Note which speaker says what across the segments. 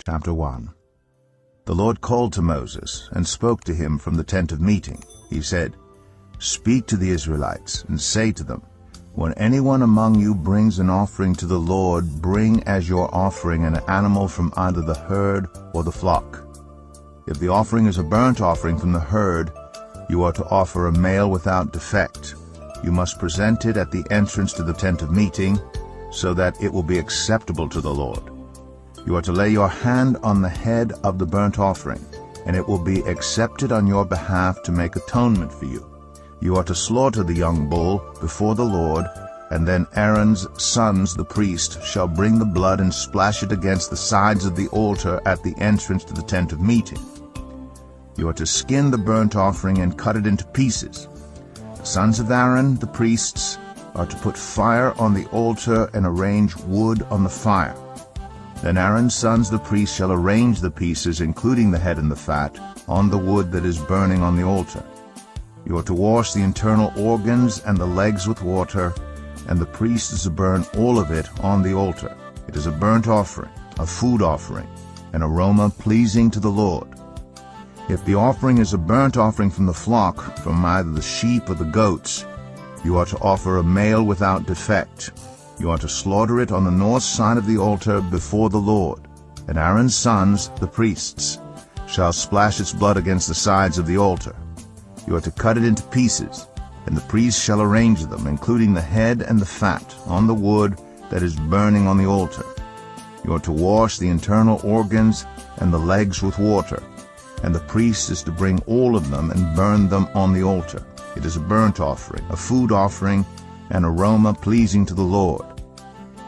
Speaker 1: Chapter 1. The Lord called to Moses and spoke to him from the tent of meeting. He said, "Speak to the Israelites and say to them, when anyone among you brings an offering to the Lord, bring as your offering an animal from either the herd or the flock. If the offering is a burnt offering from the herd, you are to offer a male without defect. You must present it at the entrance to the tent of meeting, so that it will be acceptable to the Lord. You are to lay your hand on the head of the burnt offering, and it will be accepted on your behalf to make atonement for you. You are to slaughter the young bull before the Lord, and then Aaron's sons, the priest, shall bring the blood and splash it against the sides of the altar at the entrance to the tent of meeting. You are to skin the burnt offering and cut it into pieces. The sons of Aaron, the priests, are to put fire on the altar and arrange wood on the fire. Then Aaron's sons, the priests, shall arrange the pieces, including the head and the fat, on the wood that is burning on the altar. You are to wash the internal organs and the legs with water, and the priest is to burn all of it on the altar. It is a burnt offering, a food offering, an aroma pleasing to the Lord. If the offering is a burnt offering from the flock, from either the sheep or the goats, you are to offer a male without defect. You are to slaughter it on the north side of the altar before the Lord, and Aaron's sons, the priests, shall splash its blood against the sides of the altar. You are to cut it into pieces, and the priest shall arrange them, including the head and the fat, on the wood that is burning on the altar. You are to wash the internal organs and the legs with water, and the priest is to bring all of them and burn them on the altar. It is a burnt offering, a food offering, an aroma pleasing to the Lord.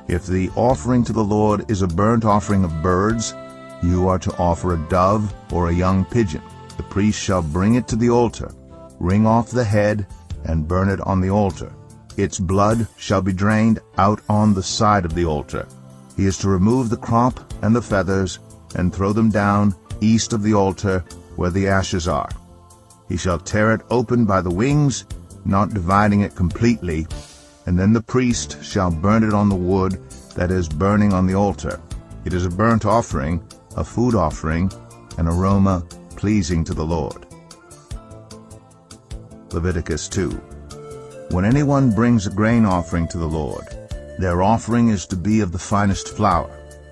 Speaker 1: If the offering to the Lord is a burnt offering of birds, you are to offer a dove or a young pigeon. The priest shall bring it to the altar, wring off the head, and burn it on the altar. Its blood shall be drained out on the side of the altar. He is to remove the crop and the feathers, and throw them down east of the altar where the ashes are. He shall tear it open by the wings, not dividing it completely, and then the priest shall burn it on the wood that is burning on the altar. It is a burnt offering, a food offering, an aroma pleasing to the Lord. Leviticus 2. When anyone brings a grain offering to the Lord, their offering is to be of the finest flour.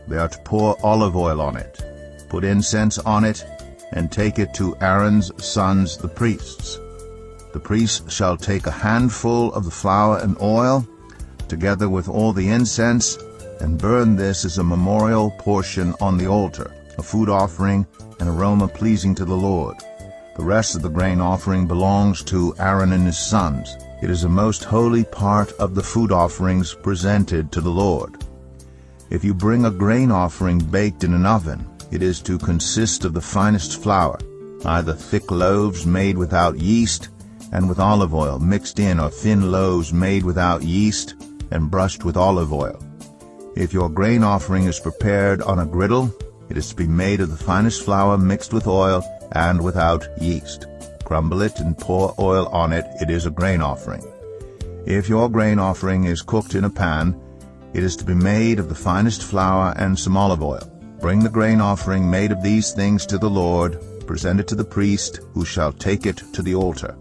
Speaker 1: They are to pour olive oil on it, put incense on it, and take it to Aaron's sons, the priests. The priest shall take a handful of the flour and oil, together with all the incense, and burn this as a memorial portion on the altar, a food offering, an aroma pleasing to the Lord. The rest of the grain offering belongs to Aaron and his sons. It is a most holy part of the food offerings presented to the Lord. If you bring a grain offering baked in an oven, it is to consist of the finest flour, either thick loaves made without yeast and with olive oil mixed in, or thin loaves made without yeast and brushed with olive oil. If your grain offering is prepared on a griddle, it is to be made of the finest flour mixed with oil and without yeast. Crumble it and pour oil on it. It is a grain offering. If your grain offering is cooked in a pan, it is to be made of the finest flour and some olive oil. Bring the grain offering made of these things to the Lord, present it to the priest, who shall take it to the altar.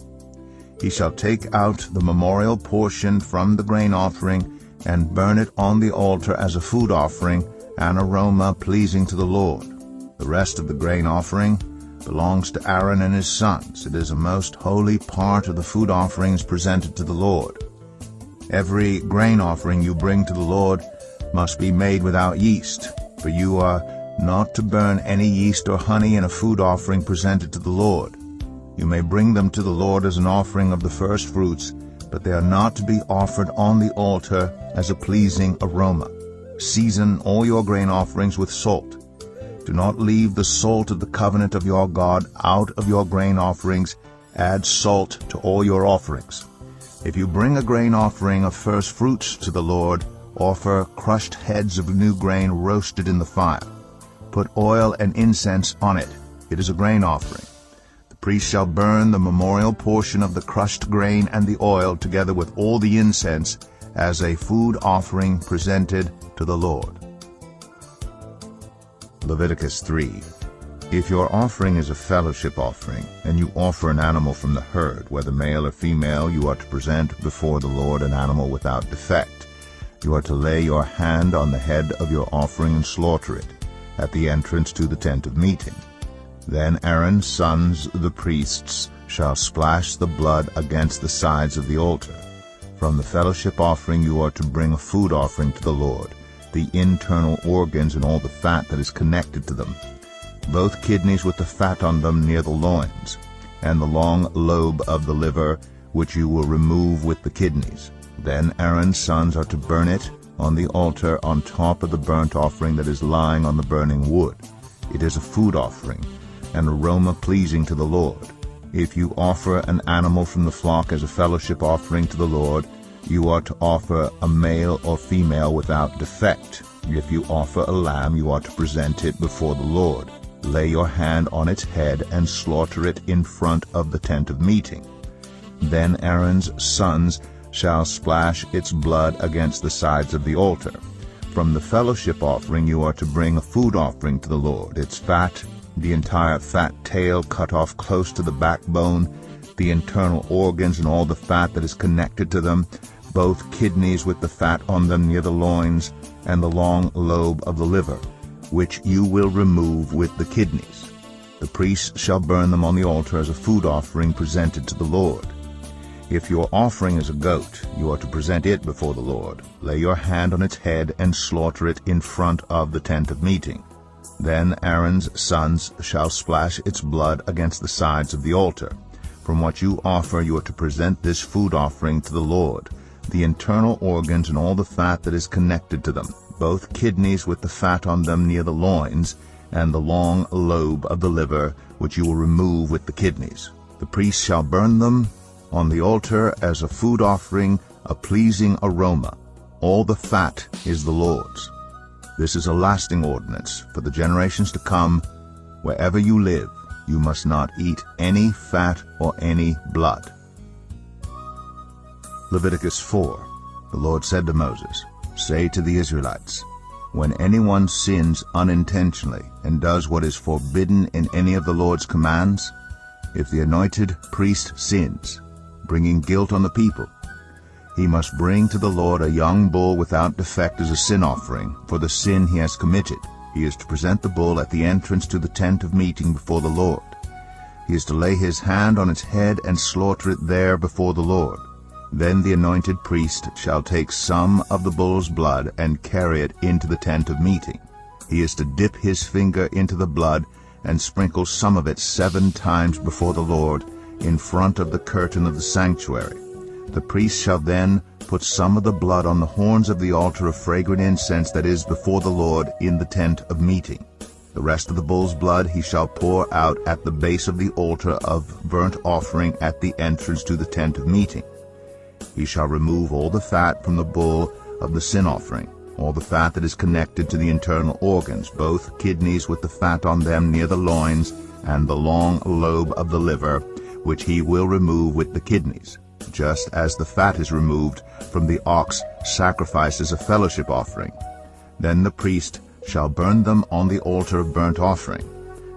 Speaker 1: He shall take out the memorial portion from the grain offering and burn it on the altar as a food offering, an aroma pleasing to the Lord. The rest of the grain offering belongs to Aaron and his sons. It is a most holy part of the food offerings presented to the Lord. Every grain offering you bring to the Lord must be made without yeast, for you are not to burn any yeast or honey in a food offering presented to the Lord. You may bring them to the Lord as an offering of the first fruits, but they are not to be offered on the altar as a pleasing aroma. Season all your grain offerings with salt. Do not leave the salt of the covenant of your God out of your grain offerings. Add salt to all your offerings. If you bring a grain offering of first fruits to the Lord, offer crushed heads of new grain roasted in the fire. Put oil and incense on it. It is a grain offering. The priest shall burn the memorial portion of the crushed grain and the oil together with all the incense as a food offering presented to the Lord. Leviticus 3. If your offering is a fellowship offering, and you offer an animal from the herd, whether male or female, you are to present before the Lord an animal without defect. You are to lay your hand on the head of your offering and slaughter it at the entrance to the tent of meeting. Then Aaron's sons, the priests, shall splash the blood against the sides of the altar. From the fellowship offering you are to bring a food offering to the Lord, the internal organs and all the fat that is connected to them, both kidneys with the fat on them near the loins, and the long lobe of the liver, which you will remove with the kidneys. Then Aaron's sons are to burn it on the altar on top of the burnt offering that is lying on the burning wood. It is a food offering, an aroma pleasing to the Lord. If you offer an animal from the flock as a fellowship offering to the Lord, you are to offer a male or female without defect. If you offer a lamb, you are to present it before the Lord. Lay your hand on its head and slaughter it in front of the tent of meeting. Then Aaron's sons shall splash its blood against the sides of the altar. From the fellowship offering you are to bring a food offering to the Lord, its fat, the entire fat tail cut off close to the backbone, the internal organs and all the fat that is connected to them, both kidneys with the fat on them near the loins, and the long lobe of the liver, which you will remove with the kidneys. The priest shall burn them on the altar as a food offering presented to the Lord. If your offering is a goat, you are to present it before the Lord. Lay your hand on its head and slaughter it in front of the tent of meeting. Then Aaron's sons shall splash its blood against the sides of the altar. From what you offer you are to present this food offering to the Lord, the internal organs and all the fat that is connected to them, both kidneys with the fat on them near the loins, and the long lobe of the liver, which you will remove with the kidneys. The priest shall burn them on the altar as a food offering, a pleasing aroma. All the fat is the Lord's. This is a lasting ordinance for the generations to come. Wherever you live, you must not eat any fat or any blood. Leviticus 4. The Lord said to Moses, "Say to the Israelites, when anyone sins unintentionally and does what is forbidden in any of the Lord's commands, if the anointed priest sins, bringing guilt on the people, he must bring to the Lord a young bull without defect as a sin offering for the sin he has committed. He is to present the bull at the entrance to the tent of meeting before the Lord. He is to lay his hand on its head and slaughter it there before the Lord. Then the anointed priest shall take some of the bull's blood and carry it into the tent of meeting. He is to dip his finger into the blood and sprinkle some of it 7 times before the Lord in front of the curtain of the sanctuary. The priest shall then put some of the blood on the horns of the altar of fragrant incense that is before the Lord in the tent of meeting. The rest of the bull's blood he shall pour out at the base of the altar of burnt offering at the entrance to the tent of meeting. He shall remove all the fat from the bull of the sin offering, all the fat that is connected to the internal organs, both kidneys with the fat on them near the loins, and the long lobe of the liver, which he will remove with the kidneys, just as the fat is removed from the ox sacrificed as a fellowship offering. Then the priest shall burn them on the altar of burnt offering.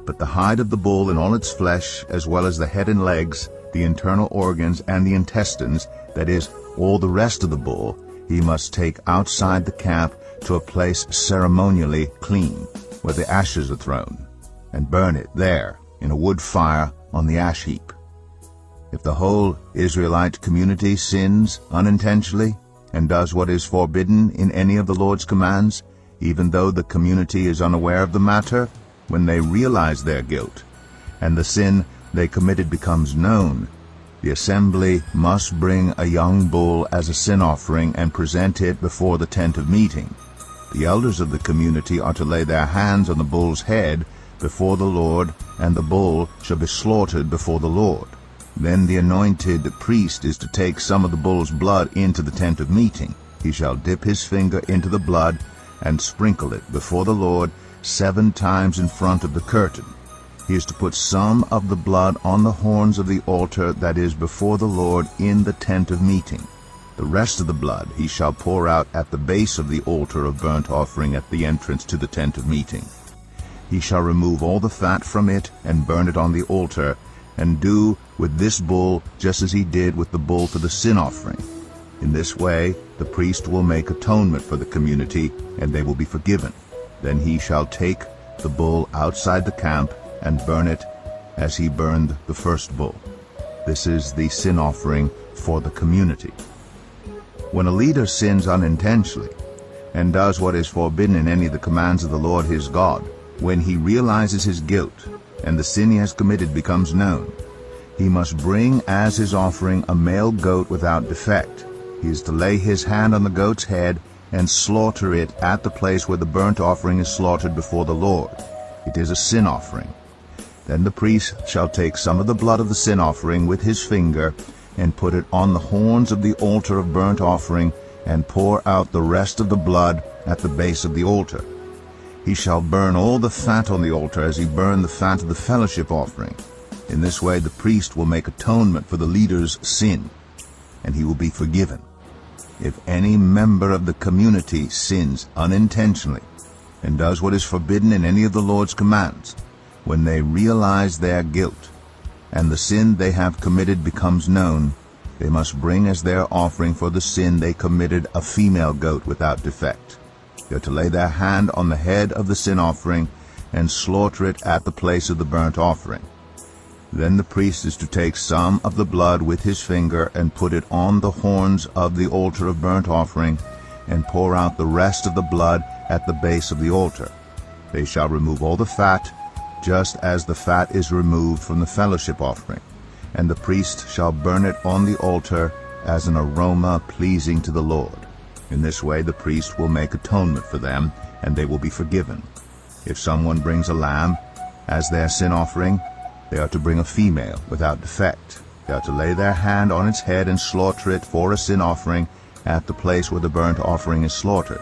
Speaker 1: But the hide of the bull and all its flesh, as well as the head and legs, the internal organs and the intestines, that is, all the rest of the bull, he must take outside the camp to a place ceremonially clean, where the ashes are thrown, and burn it there in a wood fire on the ash heap. If the whole Israelite community sins unintentionally and does what is forbidden in any of the Lord's commands, even though the community is unaware of the matter, when they realize their guilt, and the sin they committed becomes known, the assembly must bring a young bull as a sin offering and present it before the tent of meeting. The elders of the community are to lay their hands on the bull's head before the Lord, and the bull shall be slaughtered before the Lord. Then the anointed priest is to take some of the bull's blood into the tent of meeting. He shall dip his finger into the blood and sprinkle it before the Lord 7 times in front of the curtain. He is to put some of the blood on the horns of the altar that is before the Lord in the tent of meeting. The rest of the blood he shall pour out at the base of the altar of burnt offering at the entrance to the tent of meeting. He shall remove all the fat from it and burn it on the altar, and do with this bull just as he did with the bull for the sin offering. In this way the priest will make atonement for the community, and they will be forgiven. Then he shall take the bull outside the camp and burn it as he burned the first bull. This is the sin offering for the community. When a leader sins unintentionally and does what is forbidden in any of the commands of the Lord his God, when he realizes his guilt and the sin he has committed becomes known, he must bring as his offering a male goat without defect. He is to lay his hand on the goat's head and slaughter it at the place where the burnt offering is slaughtered before the Lord. It is a sin offering. Then the priest shall take some of the blood of the sin offering with his finger and put it on the horns of the altar of burnt offering, and pour out the rest of the blood at the base of the altar. He shall burn all the fat on the altar as he burned the fat of the fellowship offering. In this way the priest will make atonement for the leader's sin, and he will be forgiven. If any member of the community sins unintentionally and does what is forbidden in any of the Lord's commands, when they realize their guilt and the sin they have committed becomes known, they must bring as their offering for the sin they committed a female goat without defect. They are to lay their hand on the head of the sin offering and slaughter it at the place of the burnt offering. Then the priest is to take some of the blood with his finger and put it on the horns of the altar of burnt offering, and pour out the rest of the blood at the base of the altar. They shall remove all the fat, just as the fat is removed from the fellowship offering, and the priest shall burn it on the altar as an aroma pleasing to the Lord. In this way the priest will make atonement for them, and they will be forgiven. If someone brings a lamb as their sin offering, they are to bring a female without defect. They are to lay their hand on its head and slaughter it for a sin offering at the place where the burnt offering is slaughtered.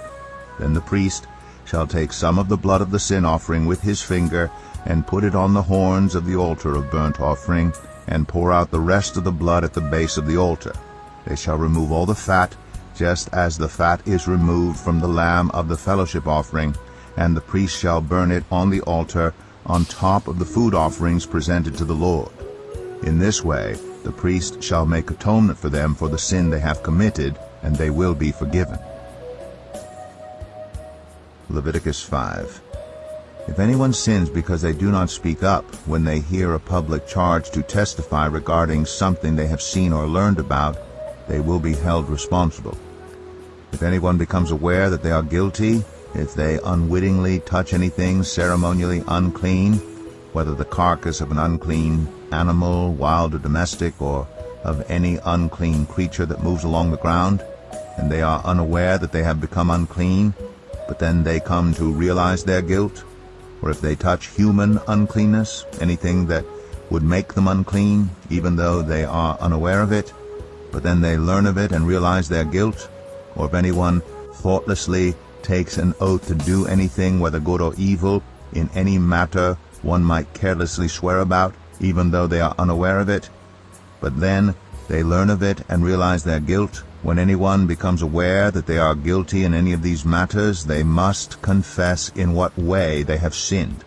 Speaker 1: Then the priest shall take some of the blood of the sin offering with his finger and put it on the horns of the altar of burnt offering, and pour out the rest of the blood at the base of the altar. They shall remove all the fat, just as the fat is removed from the lamb of the fellowship offering, and the priest shall burn it on the altar on top of the food offerings presented to the Lord. In this way the priest shall make atonement for them for the sin they have committed, and they will be forgiven. Leviticus 5. If anyone sins because they do not speak up when they hear a public charge to testify regarding something they have seen or learned about, they will be held responsible. If anyone becomes aware that they are guilty, if they unwittingly touch anything ceremonially unclean, whether the carcass of an unclean animal, wild or domestic, or of any unclean creature that moves along the ground, and they are unaware that they have become unclean, but then they come to realize their guilt, or if they touch human uncleanness, anything that would make them unclean, even though they are unaware of it, but then they learn of it and realize their guilt, or if anyone thoughtlessly takes an oath to do anything, whether good or evil, in any matter one might carelessly swear about, even though they are unaware of it, but then they learn of it and realize their guilt. When anyone becomes aware that they are guilty in any of these matters, they must confess in what way they have sinned.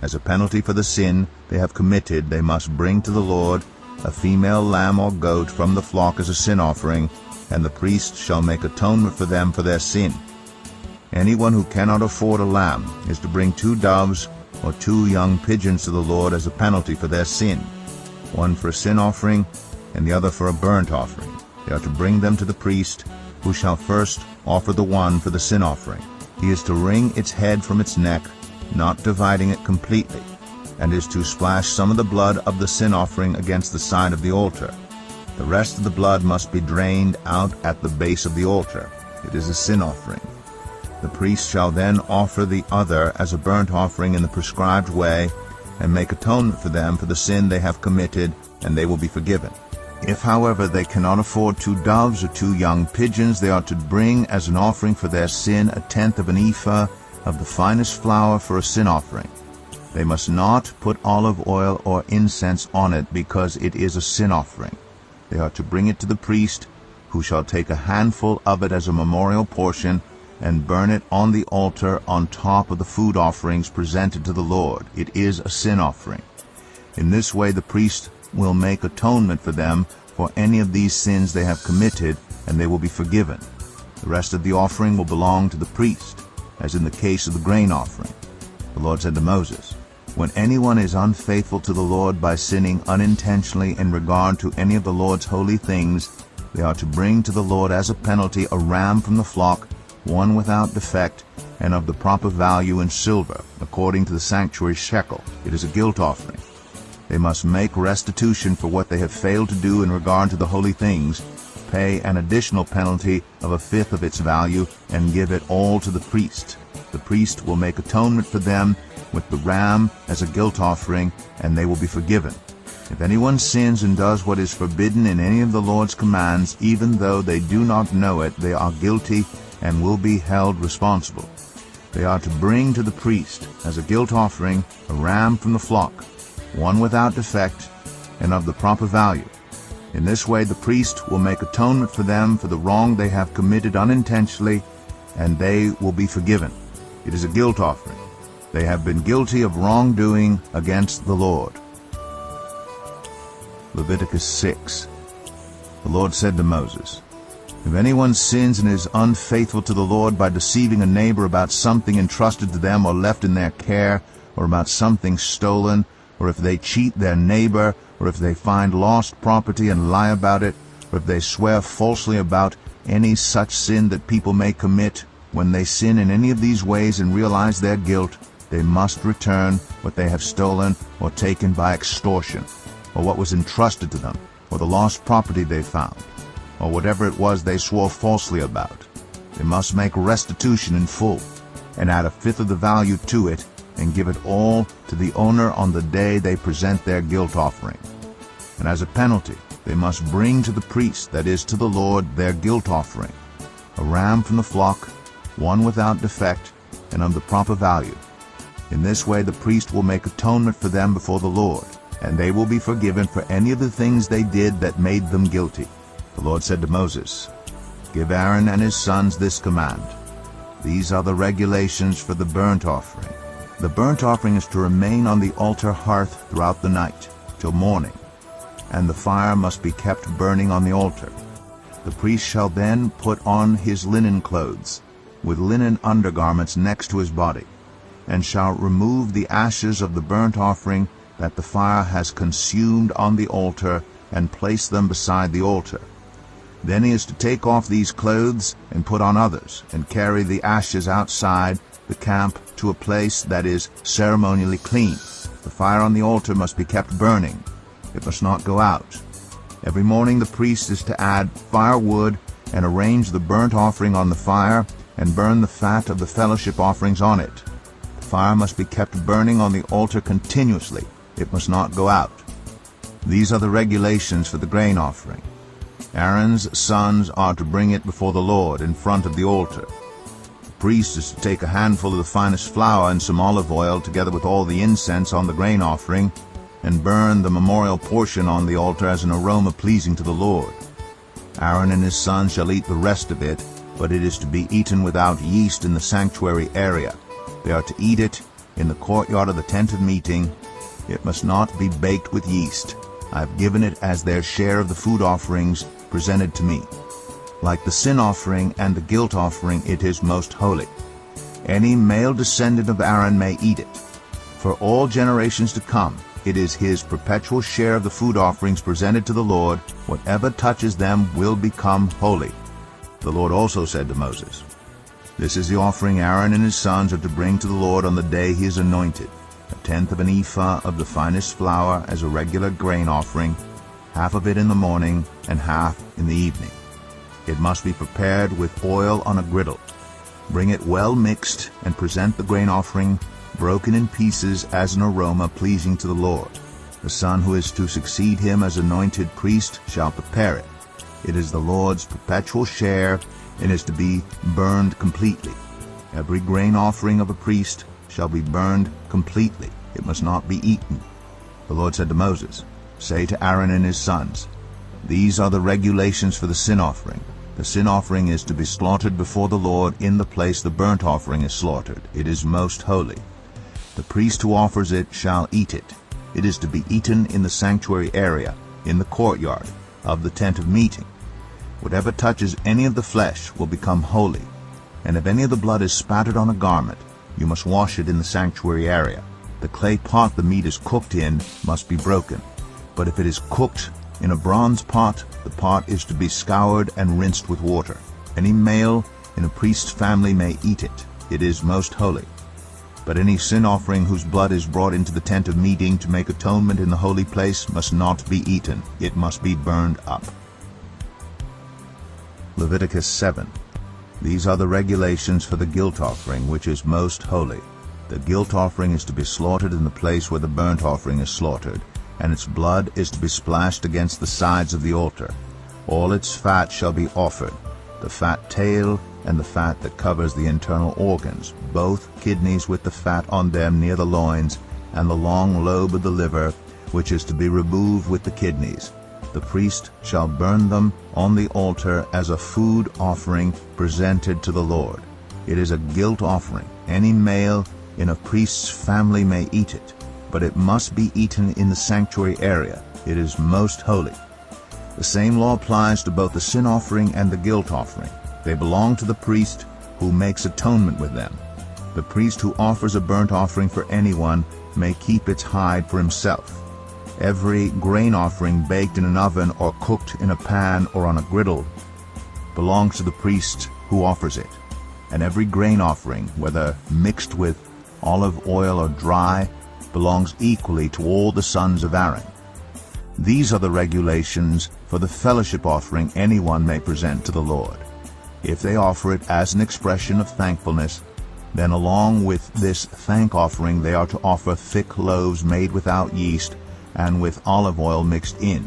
Speaker 1: As a penalty for the sin they have committed, they must bring to the Lord a female lamb or goat from the flock as a sin offering, and the priest shall make atonement for them for their sin. Anyone who cannot afford a lamb is to bring 2 doves or 2 young pigeons to the Lord as a penalty for their sin, one for a sin offering and the other for a burnt offering. They are to bring them to the priest, who shall first offer the one for the sin offering. He is to wring its head from its neck, not dividing it completely, and is to splash some of the blood of the sin offering against the side of the altar. The rest of the blood must be drained out at the base of the altar. It is a sin offering. The priest shall then offer the other as a burnt offering in the prescribed way, and make atonement for them for the sin they have committed, and they will be forgiven. If, however, they cannot afford 2 doves or 2 young pigeons, they are to bring as an offering for their sin 1/10 of an ephah of the finest flour for a sin offering. They must not put olive oil or incense on it, because it is a sin offering. They are to bring it to the priest, who shall take a handful of it as a memorial portion and burn it on the altar on top of the food offerings presented to the Lord. It is a sin offering. In this way the priest will make atonement for them for any of these sins they have committed, and they will be forgiven. The rest of the offering will belong to the priest, as in the case of the grain offering. The Lord said to Moses, "When anyone is unfaithful to the Lord by sinning unintentionally in regard to any of the Lord's holy things, they are to bring to the Lord as a penalty a ram from the flock, one without defect, and of the proper value in silver, according to the sanctuary shekel. It is a guilt offering. They must make restitution for what they have failed to do in regard to the holy things, pay an additional penalty of a fifth of its value, and give it all to the priest. The priest will make atonement for them with the ram as a guilt offering, and they will be forgiven. If anyone sins and does what is forbidden in any of the Lord's commands, even though they do not know it, they are guilty and will be held responsible. They are to bring to the priest as a guilt offering a ram from the flock, one without defect and of the proper value. In this way the priest will make atonement for them for the wrong they have committed unintentionally, and they will be forgiven. It is a guilt offering. They have been guilty of wrongdoing against the Lord." Leviticus 6. The Lord said to Moses, "If anyone sins and is unfaithful to the Lord by deceiving a neighbor about something entrusted to them or left in their care, or about something stolen, or if they cheat their neighbor, or if they find lost property and lie about it, or if they swear falsely about any such sin that people may commit, when they sin in any of these ways and realize their guilt, they must return what they have stolen or taken by extortion, or what was entrusted to them, or the lost property they found, or whatever it was they swore falsely about. They must make restitution in full, and add a fifth of the value to it, and give it all to the owner on the day they present their guilt offering. And as a penalty, they must bring to the priest, that is, to the Lord, their guilt offering, a ram from the flock, one without defect, and of the proper value. In this way the priest will make atonement for them before the Lord, and they will be forgiven for any of the things they did that made them guilty." The Lord said to Moses, "Give Aaron and his sons this command. These are the regulations for the burnt offering. The burnt offering is to remain on the altar hearth throughout the night, till morning, and the fire must be kept burning on the altar. The priest shall then put on his linen clothes, with linen undergarments next to his body, and shall remove the ashes of the burnt offering that the fire has consumed on the altar, and place them beside the altar. Then he is to take off these clothes and put on others, and carry the ashes outside the camp to a place that is ceremonially clean. The fire on the altar must be kept burning. It must not go out. Every morning the priest is to add firewood and arrange the burnt offering on the fire, and burn the fat of the fellowship offerings on it. The fire must be kept burning on the altar continuously. It must not go out. These are the regulations for the grain offering. Aaron's sons are to bring it before the Lord in front of the altar. The priest is to take a handful of the finest flour and some olive oil, together with all the incense on the grain offering, and burn the memorial portion on the altar as an aroma pleasing to the Lord. Aaron and his sons shall eat the rest of it, but it is to be eaten without yeast in the sanctuary area. They are to eat it in the courtyard of the tent of meeting. It must not be baked with yeast. I have given it as their share of the food offerings presented to me. Like the sin offering and the guilt offering, it is most holy. Any male descendant of Aaron may eat it. For all generations to come, it is his perpetual share of the food offerings presented to the Lord. Whatever touches them will become holy. The Lord also said to Moses, "This is the offering Aaron and his sons are to bring to the Lord on the day he is anointed: a tenth of an ephah of the finest flour as a regular grain offering, half of it in the morning and half in the evening. It must be prepared with oil on a griddle. Bring it well mixed, and present the grain offering broken in pieces as an aroma pleasing to the Lord. The son who is to succeed him as anointed priest shall prepare it. It is the Lord's perpetual share, and is to be burned completely. Every grain offering of a priest shall be burned completely. It must not be eaten." The Lord said to Moses, "Say to Aaron and his sons, These are the regulations for the sin offering. The sin offering is to be slaughtered before the Lord in the place the burnt offering is slaughtered. It is most holy. The priest who offers it shall eat it. It is to be eaten in the sanctuary area, in the courtyard of the tent of meeting. Whatever touches any of the flesh will become holy. And if any of the blood is spattered on a garment, you must wash it in the sanctuary area. The clay pot the meat is cooked in must be broken. But if it is cooked in a bronze pot, the pot is to be scoured and rinsed with water. Any male in a priest's family may eat it. It is most holy. But any sin offering whose blood is brought into the tent of meeting to make atonement in the holy place must not be eaten. It must be burned up. Leviticus 7. These are the regulations for the guilt offering, which is most holy. The guilt offering is to be slaughtered in the place where the burnt offering is slaughtered, and its blood is to be splashed against the sides of the altar. All its fat shall be offered, the fat tail and the fat that covers the internal organs, both kidneys with the fat on them near the loins, and the long lobe of the liver, which is to be removed with the kidneys. The priest shall burn them on the altar as a food offering presented to the Lord. It is a guilt offering. Any male in a priest's family may eat it, but it must be eaten in the sanctuary area. It is most holy. The same law applies to both the sin offering and the guilt offering. They belong to the priest who makes atonement with them. The priest who offers a burnt offering for anyone may keep its hide for himself. Every grain offering baked in an oven or cooked in a pan or on a griddle belongs to the priest who offers it. And every grain offering, whether mixed with olive oil or dry, belongs equally to all the sons of Aaron. These are the regulations for the fellowship offering anyone may present to the Lord. If they offer it as an expression of thankfulness, then along with this thank offering they are to offer thick loaves made without yeast and with olive oil mixed in,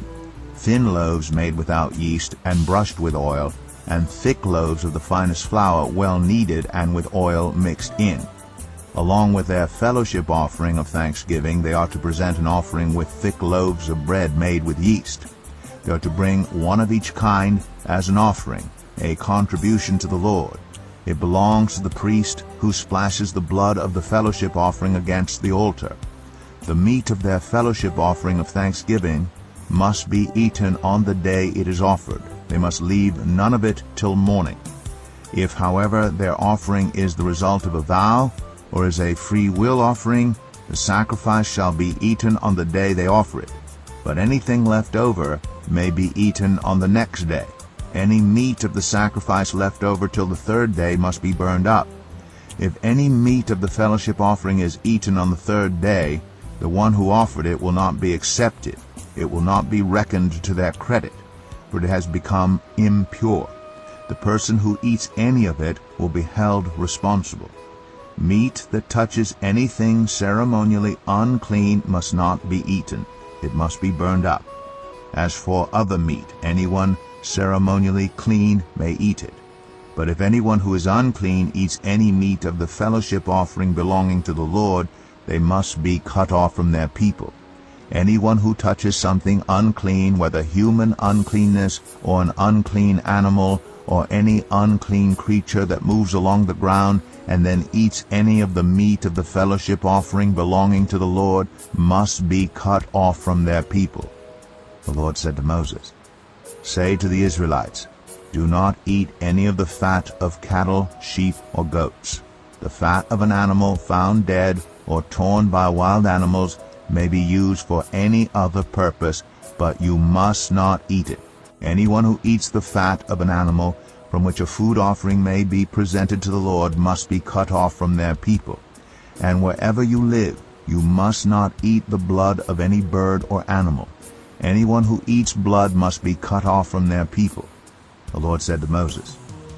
Speaker 1: thin loaves made without yeast and brushed with oil, and thick loaves of the finest flour well kneaded and with oil mixed in. Along with their fellowship offering of thanksgiving, they are to present an offering with thick loaves of bread made with yeast. They are to bring one of each kind as an offering, a contribution to the Lord. It belongs to the priest who splashes the blood of the fellowship offering against the altar. The meat of their fellowship offering of thanksgiving must be eaten on the day it is offered. They must leave none of it till morning. If, however, their offering is the result of a vow, or is a free will offering, the sacrifice shall be eaten on the day they offer it. But anything left over may be eaten on the next day. Any meat of the sacrifice left over till the third day must be burned up. If any meat of the fellowship offering is eaten on the third day, the one who offered it will not be accepted. It will not be reckoned to their credit, for it has become impure. The person who eats any of it will be held responsible. Meat that touches anything ceremonially unclean must not be eaten. It must be burned up. As for other meat, anyone ceremonially clean may eat it. But if anyone who is unclean eats any meat of the fellowship offering belonging to the Lord, they must be cut off from their people. Anyone who touches something unclean, whether human uncleanness or an unclean animal or any unclean creature that moves along the ground, and then eats any of the meat of the fellowship offering belonging to the Lord, must be cut off from their people. The Lord said to Moses, "Say to the Israelites, do not eat any of the fat of cattle, sheep, or goats. The fat of an animal found dead or torn by wild animals may be used for any other purpose, but you must not eat it. Anyone who eats the fat of an animal from which a food offering may be presented to the Lord must be cut off from their people. And wherever you live, you must not eat the blood of any bird or animal. Anyone who eats blood must be cut off from their people." The Lord said to Moses,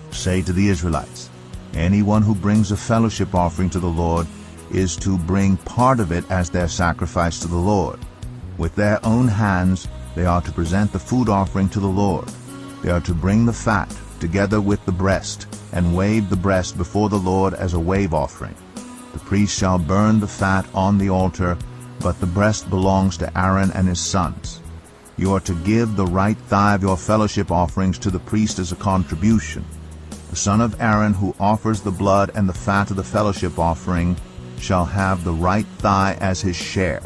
Speaker 1: "Say to the Israelites, anyone who brings a fellowship offering to the Lord is to bring part of it as their sacrifice to the Lord. With their own hands they are to present the food offering to the Lord. They are to bring the fat together with the breast, and wave the breast before the Lord as a wave offering. The priest shall burn the fat on the altar, but the breast belongs to Aaron and his sons. You are to give the right thigh of your fellowship offerings to the priest as a contribution. The son of Aaron who offers the blood and the fat of the fellowship offering shall have the right thigh as his share.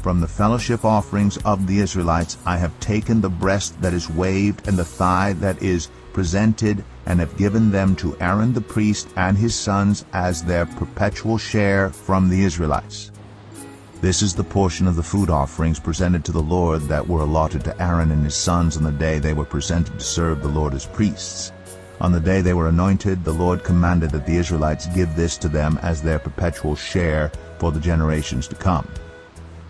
Speaker 1: From the fellowship offerings of the Israelites I have taken the breast that is waved and the thigh that is presented, and have given them to Aaron the priest and his sons as their perpetual share from the Israelites. This is the portion of the food offerings presented to the Lord that were allotted to Aaron and his sons on the day they were presented to serve the Lord as priests. On the day they were anointed, the Lord commanded that the Israelites give this to them as their perpetual share for the generations to come.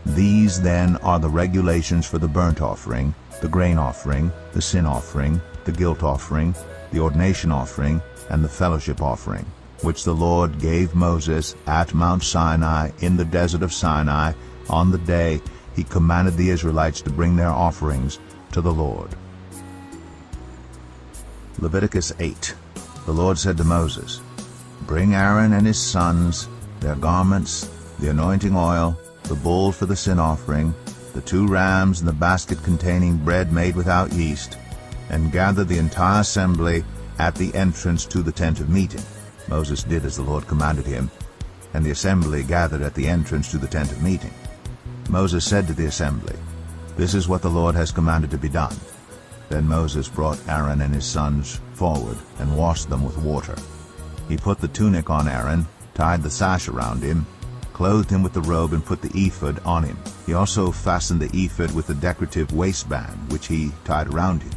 Speaker 1: These then are the regulations for the burnt offering, the grain offering, the sin offering, the guilt offering, the ordination offering, and the fellowship offering, which the Lord gave Moses at Mount Sinai in the desert of Sinai on the day he commanded the Israelites to bring their offerings to the Lord. Leviticus 8. The Lord said to Moses, Bring Aaron and his sons, their garments, the anointing oil, the bull for the sin offering, the 2 rams and the basket containing bread made without yeast, and gather the entire assembly at the entrance to the tent of meeting. Moses did as the Lord commanded him, and the assembly gathered at the entrance to the tent of meeting. Moses said to the assembly, This is what the Lord has commanded to be done. Then Moses brought Aaron and his sons forward and washed them with water. He put the tunic on Aaron, tied the sash around him, clothed him with the robe, and put the ephod on him. He also fastened the ephod with the decorative waistband, which he tied around him.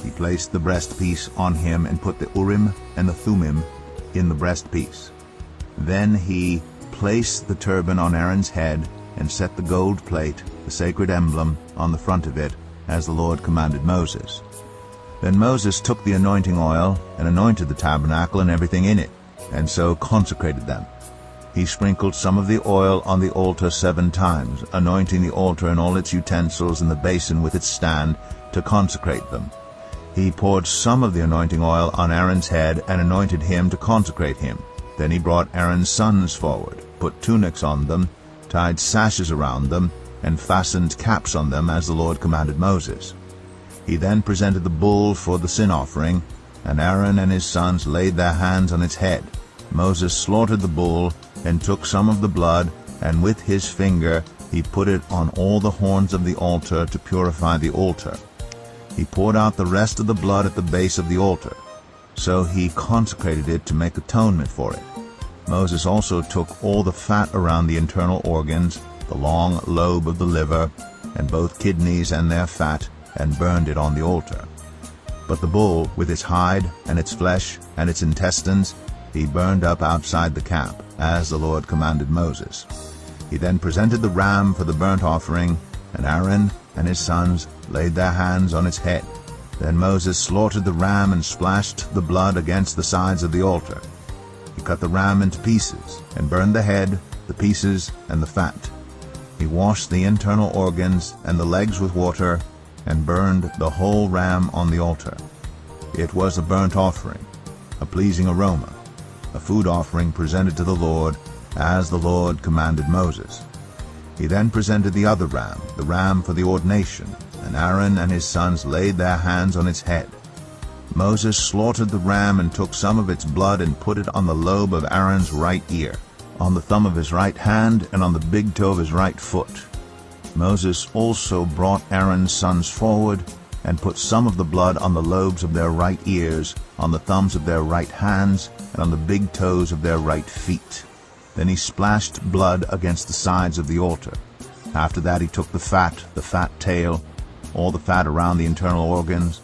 Speaker 1: He placed the breastpiece on him and put the Urim and the Thummim in the breastpiece. Then he placed the turban on Aaron's head and set the gold plate, the sacred emblem, on the front of it, as the Lord commanded Moses. Then Moses took the anointing oil and anointed the tabernacle and everything in it, and so consecrated them. He sprinkled some of the oil on the altar 7 times, anointing the altar and all its utensils and the basin with its stand to consecrate them. He poured some of the anointing oil on Aaron's head and anointed him to consecrate him. Then he brought Aaron's sons forward, put tunics on them, tied sashes around them, and fastened caps on them as the Lord commanded Moses. He then presented the bull for the sin offering, and Aaron and his sons laid their hands on its head. Moses slaughtered the bull and took some of the blood, and with his finger he put it on all the horns of the altar to purify the altar. He poured out the rest of the blood at the base of the altar. So he consecrated it to make atonement for it. Moses also took all the fat around the internal organs, the long lobe of the liver, and both kidneys and their fat, and burned it on the altar. But the bull, with its hide and its flesh and its intestines, he burned up outside the camp, as the Lord commanded Moses. He then presented the ram for the burnt offering, and Aaron and his sons laid their hands on its head. Then Moses slaughtered the ram and splashed the blood against the sides of the altar. He cut the ram into pieces, and burned the head, the pieces, and the fat. He washed the internal organs and the legs with water, and burned the whole ram on the altar. It was a burnt offering, a pleasing aroma, a food offering presented to the Lord, as the Lord commanded Moses. He then presented the other ram, the ram for the ordination, and Aaron and his sons laid their hands on its head. Moses slaughtered the ram and took some of its blood and put it on the lobe of Aaron's right ear, on the thumb of his right hand, and on the big toe of his right foot. Moses also brought Aaron's sons forward and put some of the blood on the lobes of their right ears, on the thumbs of their right hands, and on the big toes of their right feet. Then he splashed blood against the sides of the altar. After that he took the fat tail, all the fat around the internal organs,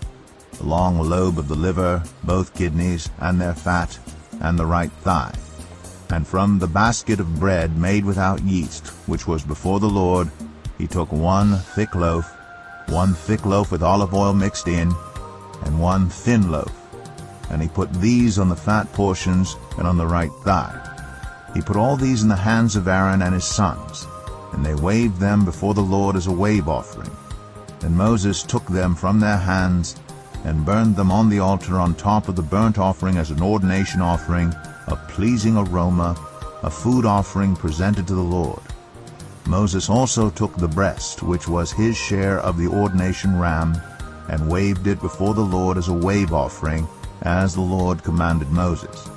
Speaker 1: the long lobe of the liver, both kidneys and their fat, and the right thigh. And from the basket of bread made without yeast, which was before the Lord, he took one thick loaf with olive oil mixed in, and one thin loaf. And he put these on the fat portions and on the right thigh. He put all these in the hands of Aaron and his sons, and they waved them before the Lord as a wave offering. Then Moses took them from their hands and burned them on the altar on top of the burnt offering as an ordination offering, a pleasing aroma, a food offering presented to the Lord. Moses also took the breast, which was his share of the ordination ram, and waved it before the Lord as a wave offering, as the Lord commanded Moses.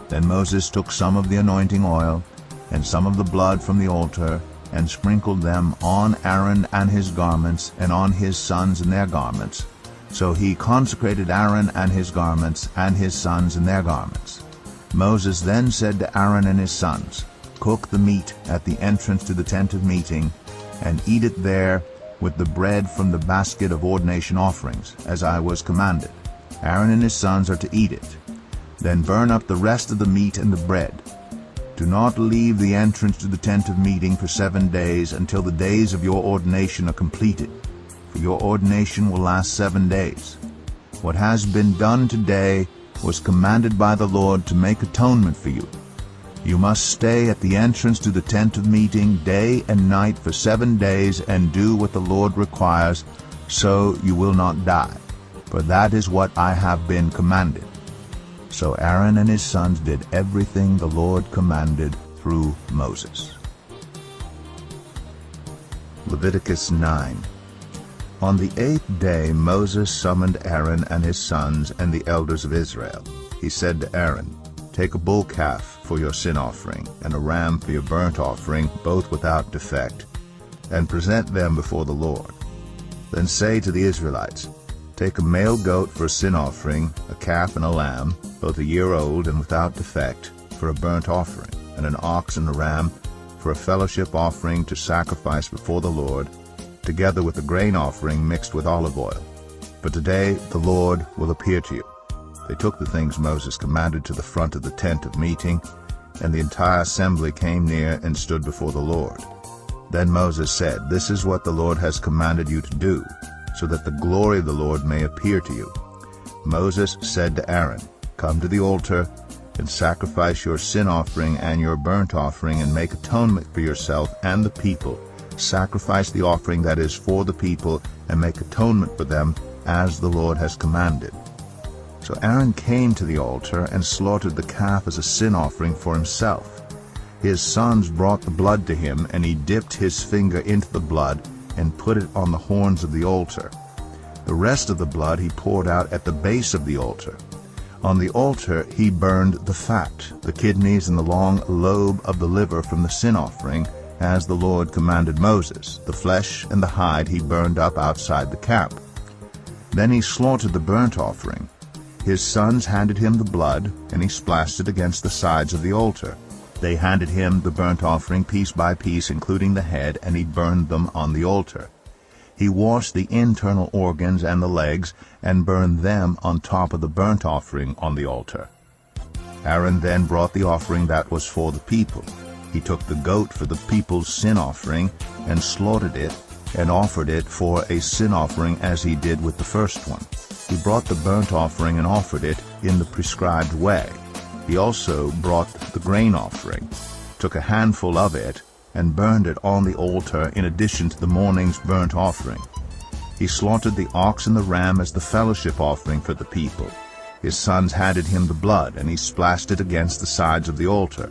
Speaker 1: Then Moses took some of the anointing oil, and some of the blood from the altar, and sprinkled them on Aaron and his garments, and on his sons and their garments. So he consecrated Aaron and his garments, and his sons and their garments. Moses then said to Aaron and his sons, "Cook the meat at the entrance to the tent of meeting, and eat it there with the bread from the basket of ordination offerings, as I was commanded. Aaron and his sons are to eat it. Then burn up the rest of the meat and the bread. Do not leave the entrance to the tent of meeting for 7 days until the days of your ordination are completed, for your ordination will last 7 days. What has been done today was commanded by the Lord to make atonement for you. You must stay at the entrance to the tent of meeting day and night for 7 days and do what the Lord requires, so you will not die, for that is what I have been commanded." So Aaron and his sons did everything the Lord commanded through Moses. Leviticus 9. On the 8th day Moses summoned Aaron and his sons and the elders of Israel. He said to Aaron, "Take a bull calf for your sin offering, and a ram for your burnt offering, both without defect, and present them before the Lord. Then say to the Israelites, Take a male goat for a sin offering, a calf and a lamb, both a year old and without defect, for a burnt offering, and an ox and a ram for a fellowship offering to sacrifice before the Lord, together with a grain offering mixed with olive oil. For today the Lord will appear to you." They took the things Moses commanded to the front of the tent of meeting, and the entire assembly came near and stood before the Lord. Then Moses said, "This is what the Lord has commanded you to do, so that the glory of the Lord may appear to you." Moses said to Aaron, "Come to the altar and sacrifice your sin offering and your burnt offering, and make atonement for yourself and the people. Sacrifice the offering that is for the people, and make atonement for them, as the Lord has commanded." So Aaron came to the altar and slaughtered the calf as a sin offering for himself. His sons brought the blood to him, and he dipped his finger into the blood and put it on the horns of the altar. The rest of the blood he poured out at the base of the altar. On the altar he burned the fat, the kidneys and the long lobe of the liver from the sin offering, as the Lord commanded Moses. The flesh and the hide he burned up outside the camp. Then he slaughtered the burnt offering. His sons handed him the blood, and he splashed it against the sides of the altar. They handed him the burnt offering piece by piece, including the head, and he burned them on the altar. He washed the internal organs and the legs, and burned them on top of the burnt offering on the altar. Aaron then brought the offering that was for the people. He took the goat for the people's sin offering, and slaughtered it, and offered it for a sin offering as he did with the first one. He brought the burnt offering and offered it in the prescribed way. He also brought the grain offering, took a handful of it, and burned it on the altar in addition to the morning's burnt offering. He slaughtered the ox and the ram as the fellowship offering for the people. His sons handed him the blood, and he splashed it against the sides of the altar.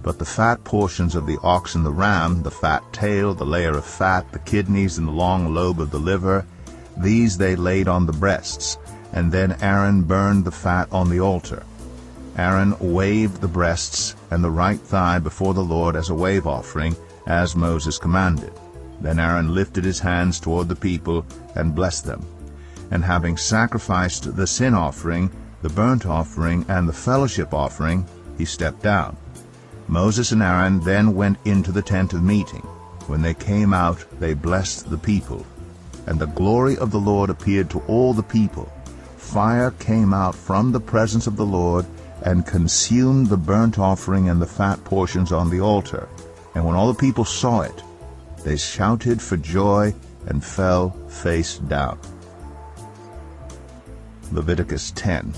Speaker 1: But the fat portions of the ox and the ram, the fat tail, the layer of fat, the kidneys, and the long lobe of the liver, these they laid on the breasts, and then Aaron burned the fat on the altar. Aaron waved the breasts and the right thigh before the Lord as a wave offering, as Moses commanded. Then Aaron lifted his hands toward the people and blessed them. And having sacrificed the sin offering, the burnt offering, and the fellowship offering, he stepped down. Moses and Aaron then went into the tent of meeting. When they came out, they blessed the people. And the glory of the Lord appeared to all the people. Fire came out from the presence of the Lord and consumed the burnt offering and the fat portions on the altar. And when all the people saw it, they shouted for joy and fell face down. Leviticus 10.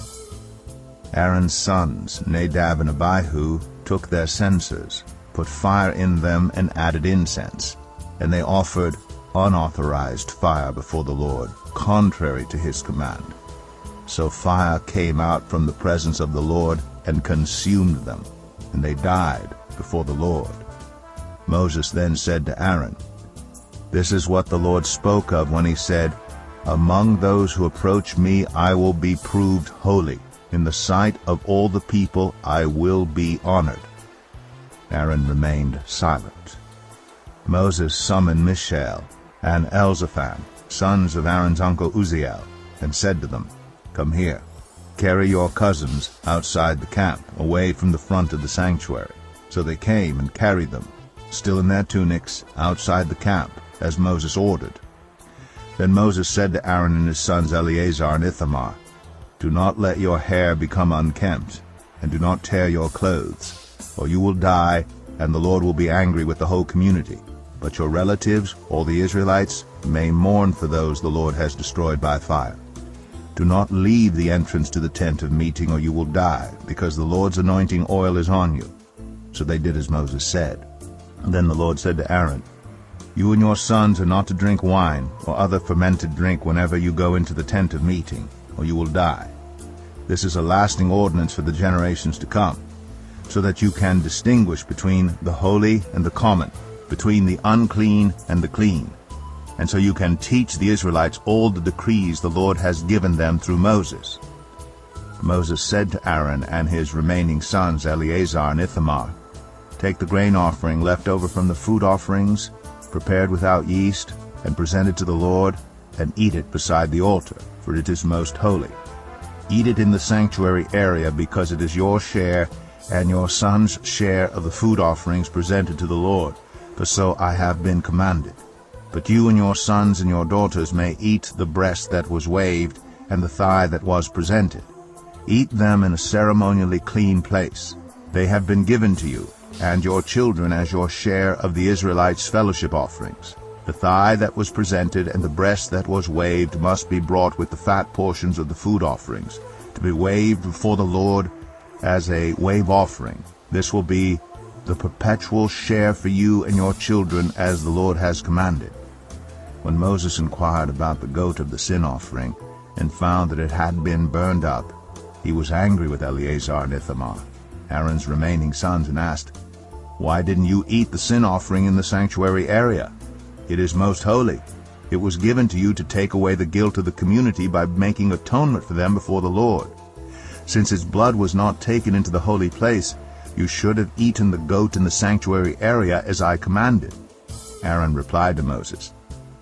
Speaker 1: Aaron's sons, Nadab and Abihu, took their censers, put fire in them, and added incense. And they offered unauthorized fire before the Lord, contrary to his command. So fire came out from the presence of the Lord and consumed them, and they died before the Lord. Moses then said to Aaron, "This is what the Lord spoke of when he said, 'Among those who approach me I will be proved holy. In the sight of all the people I will be honored.'" Aaron remained silent. Moses summoned Mishael and Elzaphan, sons of Aaron's uncle Uzziel, and said to them, "Come here. Carry your cousins outside the camp, away from the front of the sanctuary." So they came and carried them, still in their tunics, outside the camp, as Moses ordered. Then Moses said to Aaron and his sons Eleazar and Ithamar, "Do not let your hair become unkempt, and do not tear your clothes, or you will die, and the Lord will be angry with the whole community. But your relatives, all the Israelites, may mourn for those the Lord has destroyed by fire. Do not leave the entrance to the tent of meeting, or you will die, because the Lord's anointing oil is on you." So they did as Moses said. Then the Lord said to Aaron, "You and your sons are not to drink wine or other fermented drink whenever you go into the tent of meeting, or you will die. This is a lasting ordinance for the generations to come, so that you can distinguish between the holy and the common, between the unclean and the clean, and so you can teach the Israelites all the decrees the Lord has given them through Moses." Moses said to Aaron and his remaining sons Eleazar and Ithamar, "Take the grain offering left over from the food offerings, prepared without yeast, and presented to the Lord, and eat it beside the altar, for it is most holy. Eat it in the sanctuary area, because it is your share and your son's share of the food offerings presented to the Lord, for so I have been commanded. But you and your sons and your daughters may eat the breast that was waved and the thigh that was presented. Eat them in a ceremonially clean place. They have been given to you, and your children as your share of the Israelites' fellowship offerings. The thigh that was presented and the breast that was waved must be brought with the fat portions of the food offerings, to be waved before the Lord as a wave offering. This will be the perpetual share for you and your children, as the Lord has commanded." When Moses inquired about the goat of the sin offering and found that it had been burned up, he was angry with Eleazar and Ithamar, Aaron's remaining sons, and asked, "Why didn't you eat the sin offering in the sanctuary area? It is most holy. It was given to you to take away the guilt of the community by making atonement for them before the Lord. Since its blood was not taken into the holy place, you should have eaten the goat in the sanctuary area as I commanded." Aaron replied to Moses,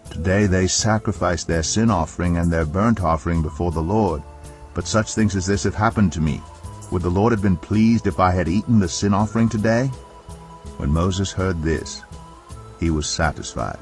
Speaker 1: "Today they sacrificed their sin offering and their burnt offering before the Lord, but such things as this have happened to me. Would the Lord have been pleased if I had eaten the sin offering today?" When Moses heard this, he was satisfied.